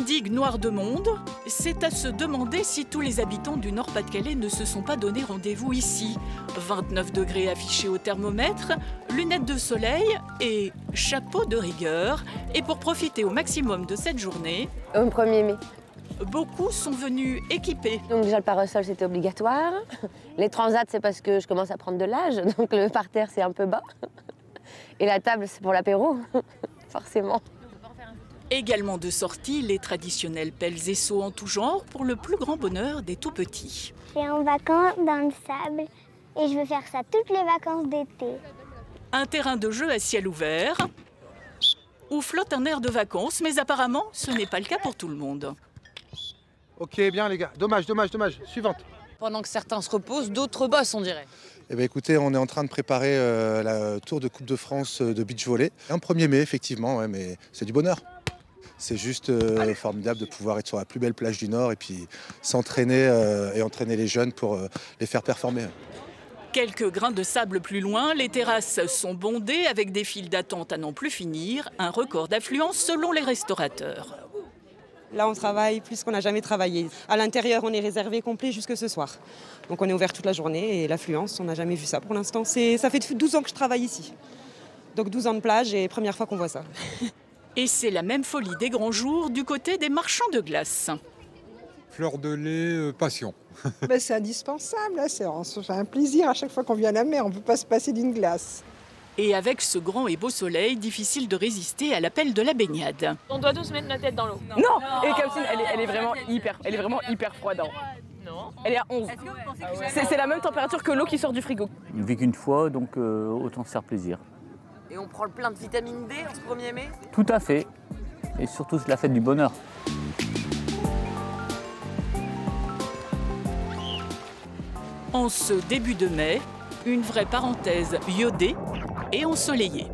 Une digue noire de monde, c'est à se demander si tous les habitants du Nord-Pas-de-Calais ne se sont pas donné rendez-vous ici. 29 degrés affichés au thermomètre, lunettes de soleil et chapeau de rigueur. Et pour profiter au maximum de cette journée, Au 1er mai. Beaucoup sont venus équipés. Donc déjà le parasol c'était obligatoire. Les transats c'est parce que je commence à prendre de l'âge, donc le parterre c'est un peu bas. Et la table c'est pour l'apéro, forcément. Également de sortie, les traditionnels pelles et seaux en tout genre pour le plus grand bonheur des tout-petits. Je vais en vacances dans le sable et je veux faire ça toutes les vacances d'été. Un terrain de jeu à ciel ouvert où flotte un air de vacances, mais apparemment ce n'est pas le cas pour tout le monde. Ok, bien les gars. Dommage. Suivante. Pendant que certains se reposent, d'autres bossent, on dirait. Eh bien, écoutez, on est en train de préparer la Tour de Coupe de France de beach volley. Un 1er mai, effectivement, ouais, mais c'est du bonheur. C'est juste formidable de pouvoir être sur la plus belle plage du Nord et puis s'entraîner et entraîner les jeunes pour les faire performer. Quelques grains de sable plus loin, les terrasses sont bondées avec des files d'attente à n'en plus finir, un record d'affluence selon les restaurateurs. Là, on travaille plus qu'on n'a jamais travaillé. À l'intérieur, on est réservé complet jusque ce soir. Donc on est ouvert toute la journée et l'affluence, on n'a jamais vu ça pour l'instant. Ça fait 12 ans que je travaille ici. Donc 12 ans de plage et première fois qu'on voit ça. Et c'est la même folie des grands jours du côté des marchands de glace. Fleur de lait, passion. C'est indispensable, là. C'est un plaisir à chaque fois qu'on vient à la mer, on ne peut pas se passer d'une glace. Et avec ce grand et beau soleil, difficile de résister à l'appel de la baignade. On doit tous mettre notre tête dans l'eau. Non. Et Capucine, elle est vraiment hyper froide. Non. Elle est à 11. C'est la même température que l'eau qui sort du frigo. On ne vit qu'une fois, donc autant se faire plaisir. Et on prend le plein de vitamine D en ce 1er mai? Tout à fait. Et surtout, c'est la fête du bonheur. En ce début de mai, une vraie parenthèse iodée et ensoleillée.